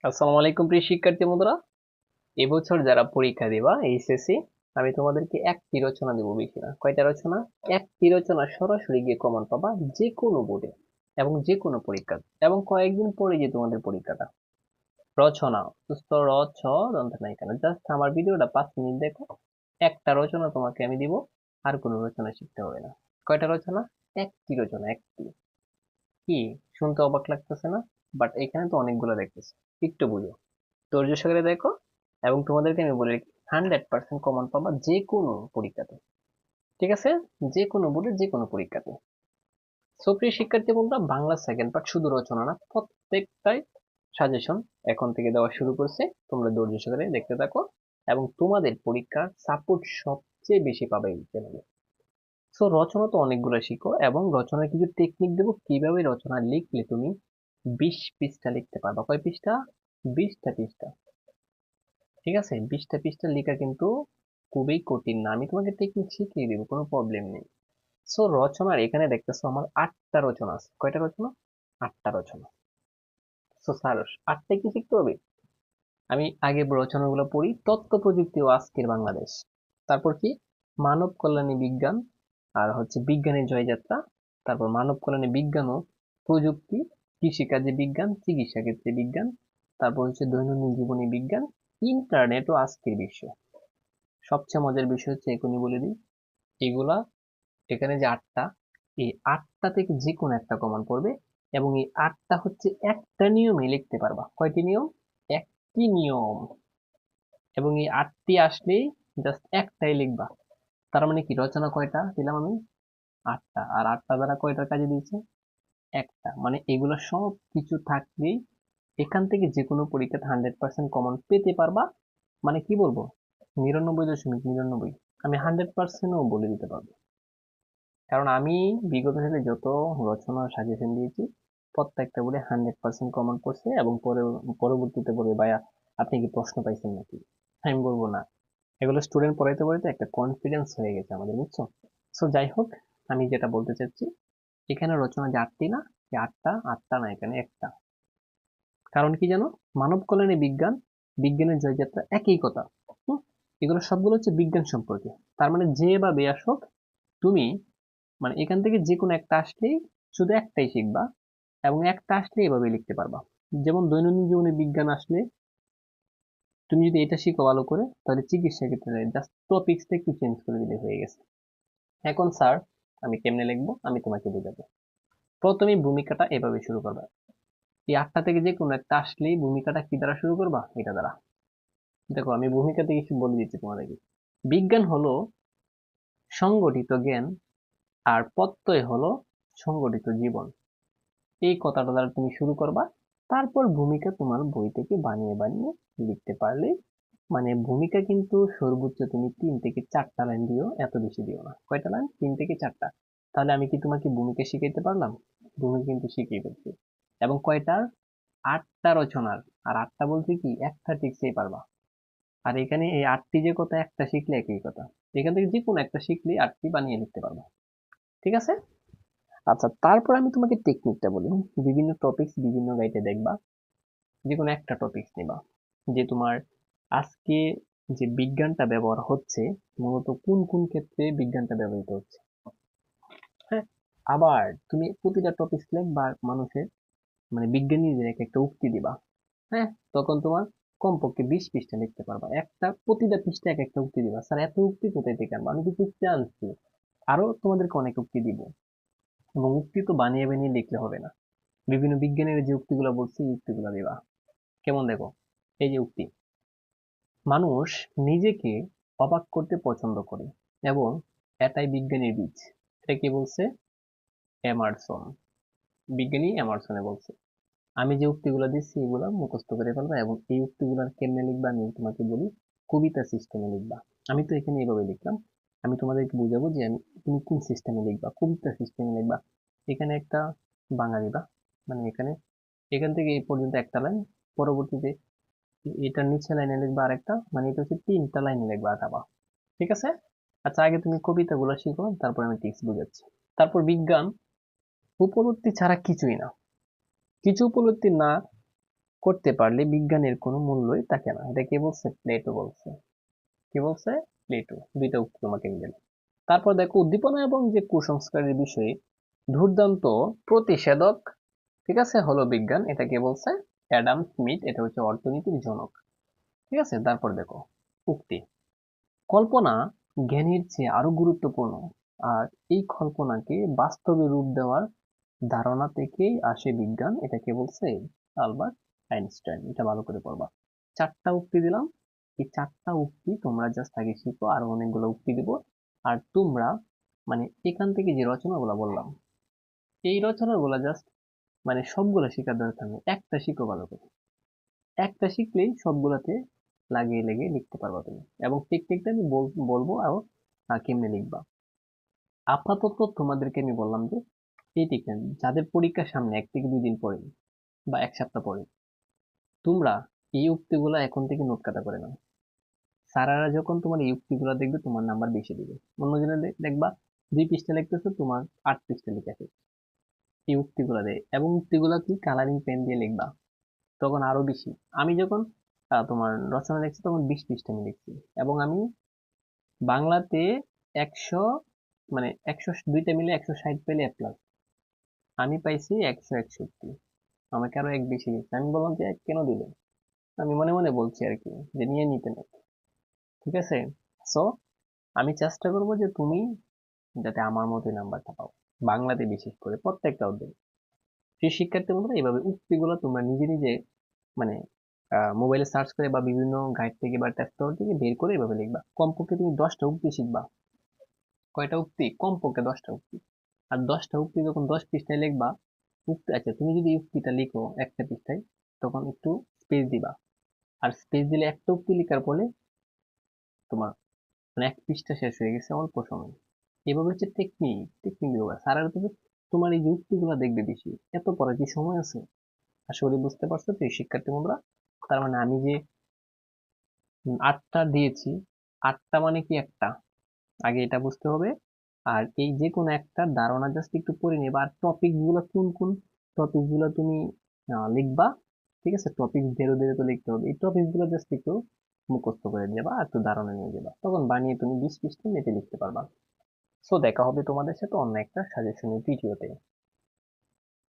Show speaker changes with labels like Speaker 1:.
Speaker 1: আসসালামু আলাইকুম প্রিয় শিক্ষার্থী বন্ধুরা। এবছর যারা পরীক্ষা দিবা এইচএসসি, আমি তোমাদেরকে একটি রচনা দেবো, বেশি না। কয়টা রচনা? একটি রচনা সরাসরি গিয়ে কমন পাবা যে কোনো বোর্ডে এবং যে কোনো পরীক্ষা, এবং কয়েকদিন পরে যে তোমাদের পরীক্ষাটা। রচনা সুস্থ র ছ দন্ত নাই কেন, জাস্ট আমার ভিডিওটা 5 মিনিট দেখো, একটা রচনা তোমাকে আমি দিব, আর কোনো রচনা শিখতে হবে না। কয়টা রচনা? একটি রচনা, একটি। কি শুনতে অবাক লাগতেছে না? বাট এখানে তো অনেকগুলো দেখতেছে, একটু বুঝো, ধৈর্য সহকারে দেখো। এবং তোমাদেরকে আমি বলি, 100% কমন পাবা যে কোনো পরীক্ষাতে। ঠিক আছে? যে কোনো বোর্ডে যে কোনো পরীক্ষাতে। সো প্রিয় শিক্ষার্থী বন্ধুরা, বাংলা সেকেন্ড পার্ট শুধু রচনা না, প্রত্যেকটাই সাজেশন এখন থেকে দেওয়া শুরু করছে। তোমরা ধৈর্য সহকারে দেখতে থাকো, এবং তোমাদের পরীক্ষার সাপোর্ট সবচেয়ে বেশি পাবে এই চ্যানেলে। সো রচনা তো অনেকগুলো শিখো, এবং রচনার কিছু টেকনিক দেবো, কিভাবে রচনা লিখলে তুমি 20 পৃষ্ঠা লিখতে পারবা। কয় পৃষ্ঠা? 20টা পৃষ্ঠা। ঠিক আছে? 20টা পৃষ্ঠা লেখা কিন্তু খুবই কঠিন না, আমি তোমাকে টেকনিক শিখিয়ে দিব, কোনো প্রবলেম নেই। সো রচনার এখানে দেখতেছো আমার 8টা রচনা আছে। কয়টা রচনা? 8টা রচনা। সো স্যার, 8টাই কি শিখতে হবে? আমি আগে রচনাগুলো পড়ি। তথ্য প্রযুক্তি ও আজকের বাংলাদেশ, তারপর কি মানব কল্যাণী বিজ্ঞান, আর হচ্ছে বিজ্ঞানের জয়যাত্রা, তারপর মানব কল্যাণী বিজ্ঞান ও প্রযুক্তি, কৃষিকাজে বিজ্ঞান, চিকিৎসা ক্ষেত্রে বিজ্ঞান, তারপর হচ্ছে দৈনন্দিন জীবনী বিজ্ঞান, ইন্টারনেট ও আজকের বিশ্ব। সবচেয়ে মজার বিষয় হচ্ছে, এখনই বলে দিই, এগুলা এখানে যে 8টা, এই 8টা থেকে যে কোনো একটা কমন পড়বে। এবং এই 8টা হচ্ছে একটা নিয়মে লিখতে পারবা। কয়টি নিয়ম? একটি নিয়ম। এবং এই 8টি আসলেই জাস্ট একটাই লিখবা। তার মানে কি, রচনা কয়টা দিলাম আমি? 8টা। আর 8টা দ্বারা কয়টার কাজে দিয়েছে? একটা। মানে এগুলো সব কিছু থাকলেই এখান থেকে যে কোনো পরীক্ষাতে 100% কমন পেতে পারবা। মানে কি বলবো, 99.99, আমি 100%ও বলে দিতে পারবো। কারণ আমি বিগত সালে যত রচনা সাজেশন দিয়েছি, প্রত্যেকটা বলে 100% কমন করছে। এবং পরে পরবর্তীতে বলবে, ভাইয়া আপনি কি প্রশ্ন পাইছেন নাকি? আমি বলবো না, এগুলো স্টুডেন্ট পড়াইতে পড়াইতে একটা কনফিডেন্স হয়ে গেছে আমাদের, বুঝছো? সো যাই হোক, আমি যেটা বলতে চাচ্ছি, এখানে রচনা যে 8টি না, এই 8টা, 8টা না, এখানে একটা। কারণ কি জানো? মানব কল্যাণে বিজ্ঞান, বিজ্ঞানের জয়যাত্রা, একই কথা। হুম, এগুলো সবগুলো হচ্ছে বিজ্ঞান সম্পর্কে। তার মানে যে বা বে আসুক, তুমি মানে এখান থেকে যে কোনো একটা আসলেই শুধু একটাই শিখবা, এবং একটা আসলে এভাবে লিখতে পারবা। যেমন দৈনন্দিন জীবনে বিজ্ঞান আসলে তুমি যদি এটা শিখো ভালো করে, তাহলে চিকিৎসা ক্ষেত্রে জাস্ট টপিক্সটা একটু চেঞ্জ করে দিলে হয়ে গেছে। এখন স্যার, আমি কেমনে লিখবো আমি তোমাকে বোঝাবো। প্রথমে ভূমিকাটা এভাবে শুরু করবা। এই 8টা থেকে যে কোনো একটা আসলেই ভূমিকাটা কি দ্বারা শুরু করবা? এটা দ্বারা। দেখো, আমি ভূমিকা থেকে কিছু বলে দিচ্ছি তোমাদেরকে। বিজ্ঞান হলো সংগঠিত জ্ঞান, আর প্রত্যয় হলো সংগঠিত জীবন। এই কথাটা দ্বারা তুমি শুরু করবা। তারপর ভূমিকা তোমার বই থেকে বানিয়ে বানিয়ে লিখতে পারলে, মানে ভূমিকা কিন্তু সর্বোচ্চ তুমি 3 থেকে 4টা লাইন দিও, এত বেশি দিও না। কয়টা লাইন? 3 থেকে 4টা। তাহলে আমি কি তোমাকে ভূমিকা শিখাইতে পারলাম? ভূমিকা কিন্তু শিখিয়ে ফেলছি। এবং কয়টার? 8টা রচনার। আর 8টা বলতে কি, একটা টিকতেই পারবা। আর এখানে এই 8টি যে কথা, একটা শিখলে একই কথা। এখান থেকে যে কোনো একটা শিখলে 8টি বানিয়ে লিখতে পারবা। ঠিক আছে? আচ্ছা, তারপর আমি তোমাকে টেকনিকটা বলি। বিভিন্ন টপিকস বিভিন্ন গাইডে দেখবা, যে কোনো একটা টপিকস নিবা, যে তোমার আজকে যে বিজ্ঞানটা ব্যবহার হচ্ছে, মূলত কোন কোন ক্ষেত্রে বিজ্ঞানটা ব্যবহৃত হচ্ছে। হ্যাঁ, আবার তুমি প্রতিটা টপিকস লিখবা মানুষের, মানে বিজ্ঞানীদের এক একটা উক্তি দিবা। হ্যাঁ, তখন তোমার কমপক্ষে 20 পৃষ্ঠা লিখতে পারবা। একটা প্রতিটা পৃষ্ঠা এক একটা উক্তি দিবা। স্যার এত উক্তি কোথায় থেকে আনবো? আমি কিছু উক্তি আনছি, আরো তোমাদেরকে অনেক উক্তি দিব। এবং উক্তি তো বানিয়ে বানিয়ে লিখলে হবে না, বিভিন্ন বিজ্ঞানের যে উক্তিগুলো বলছি এই উক্তিগুলো দিবা। কেমন দেখো, এই যে উক্তি, মানুষ নিজেকে অবাক করতে পছন্দ করে, এবং এটাই বিজ্ঞানীর বীজ। এটা কে বলছে? এমারসন। বিজ্ঞানী এমারসনে বলছে। আমি যে উক্তিগুলো দিচ্ছি এগুলো মুখস্থ করে ফেলবা, এবং এই উক্তিগুলো কেমনে লিখবা আমি তোমাকে বলি। কবিতা সিস্টেমে লিখবা। আমি তো এখানে এইভাবে লিখলাম, আমি তোমাদেরকে বুঝাবো যে আমি, তুমি কোন সিস্টেমে লিখবা। কবিতা সিস্টেমে লিখবা। এখানে একটা বাঙালি দিবা, মানে এখানে, এখান থেকে এই পর্যন্ত একটা লাইন, পরবর্তীতে এটার নিচে লাইনে লিখবা আরেকটা, মানে এটা হচ্ছে 3টা লাইনে লিখবা আগাবা। ঠিক আছে? আচ্ছা, আগে তুমি কবিতাগুলো শিখো, তারপর আমি টিক্স বুঝাচ্ছি। তারপর বিজ্ঞান উপলব্ধি ছাড়া কিছুই না। কিছু উপলব্ধি না করতে পারলে বিজ্ঞানের কোনো মূল্যই থাকে না। এটা কে বলছে? প্লেটো বলছে। কি বলছে? প্লেটো। দুইটা উক্তি তোমাকে আমি দিলাম। তারপর দেখো, উদ্দীপনা এবং যে কুসংস্কারের বিষয়ে দুর্দান্ত প্রতিষেধক, ঠিক আছে, হলো বিজ্ঞান। এটা কে বলছে? Adam Smith. এটা হচ্ছে অর্থনীতির জনক। ঠিক আছে, তারপর দেখো উক্তি, কল্পনা জ্ঞানের চেয়ে আরো গুরুত্বপূর্ণ, আর এই কল্পনাকে বাস্তবে রূপ দেওয়ার ধারণা থেকেই আসে বিজ্ঞান। এটা কে বলছে? Albert Einstein. এটা ভালো করে পড়বা। চারটা উক্তি দিলাম। এই চারটা উক্তি তোমরা জাস্ট আগে শিখো, আর অনেকগুলো উক্তি দিব। আর তোমরা মানে এখান থেকে যে রচনাগুলো বললাম, এই রচনাগুলো জাস্ট মানে সবগুলো শেখার দরকার নেই, একটা শিখো ভালো করে। একটা শিখলেই সবগুলাতে লাগিয়ে লেগে লিখতে পারবা তুমি। এবং টেকনিকটা আমি বলবো আরো কেমনে লিখবা। আপাতত তোমাদেরকে আমি বললাম যে এই টেকনিক, যাদের পরীক্ষার সামনে 1 থেকে 2 দিন পরে বা 1 সপ্তাহ পরে, তোমরা এই উক্তিগুলো এখন থেকে নোট কাটা করে নাও। স্যারেরা যখন তোমার এই উক্তিগুলো দেখবে, তোমার নাম্বার বেশি দিবে। অন্যজনে দেখবা 2 পৃষ্ঠা লিখতেছো, তোমার 8 পৃষ্ঠা লিখে ফেলবে এই উক্তিগুলা দিয়ে। এবং উক্তিগুলা কি কালারিং পেন দিয়ে লিখবা, তখন আরো বেশি। আমি যখন তোমার রচনা লিখছি তখন 20 পৃষ্ঠা আমি লিখছি। এবং আমি বাংলাতে 100, মানে 100, দুইটা মিলে 160 পেলে এ প্লাস। আমি পাইছি 161। আমাকে আরো এক বেশি দিচ্ছে। আমি বললাম যে এক কেন দিলে, আমি মনে মনে বলছি আর কি, যে নিয়ে নিতে নেই। ঠিক আছে। সো আমি চেষ্টা করবো যে তুমি যাতে আমার মতোই নাম্বারটা পাও, বাংলাতে বিশেষ করে প্রত্যেকটা অধ্যায়। সেই শিক্ষার্থী বন্ধুরা, এইভাবে উক্তিগুলো তোমরা নিজে নিজে মানে মোবাইলে সার্চ করে বা বিভিন্ন গাইড থেকে বা টেস্ট থেকে বের করে এভাবে লিখবা। কমপক্ষে তুমি 10টা উক্তি শিখবা। কয়টা উক্তি? কমপক্ষে 10টা উক্তি। আর 10টা উক্তি যখন 10 পৃষ্ঠায় লিখবা, উক্তি, আচ্ছা তুমি যদি এই উক্তিটা লিখো একটা পৃষ্ঠায়, তখন একটু স্পেস দিবা। আর স্পেস দিলে একটা উক্তি লেখার পরে তোমার মানে 1 পৃষ্ঠা শেষ হয়ে গেছে অল্প সময়। এভাবে হচ্ছে টেকনিক। টেকনিক দিবা। স্যারেরা তো তোমার এই যে উক্তিগুলো দেখবে বেশি। এত পড়ার কি সময় আছে? আশা করি বুঝতে পারছো তো এই শিক্ষার্থী বন্ধুরা। তার মানে আমি যে 8টা দিয়েছি, 8টা মানে কি একটা, আগে এটা বুঝতে হবে। আর এই যে কোনো একটা ধারণা জাস্ট একটু পড়ে নেবা। আর টপিক গুলো কোন কোন টপিক গুলো তুমি লিখবা। ঠিক আছে, টপিক ধীরে ধীরে তো লিখতে হবে। এই টপিক গুলো জাস্ট একটু মুখস্থ করে যাবা, আর একটু ধারণা নিয়ে যাবা, তখন বানিয়ে তুমি 20 পৃষ্ঠা নেটে লিখতে পারবা। সো দেখা হবে তোমাদের সাথে অন্য একটা সাজেশনের ভিডিওতে।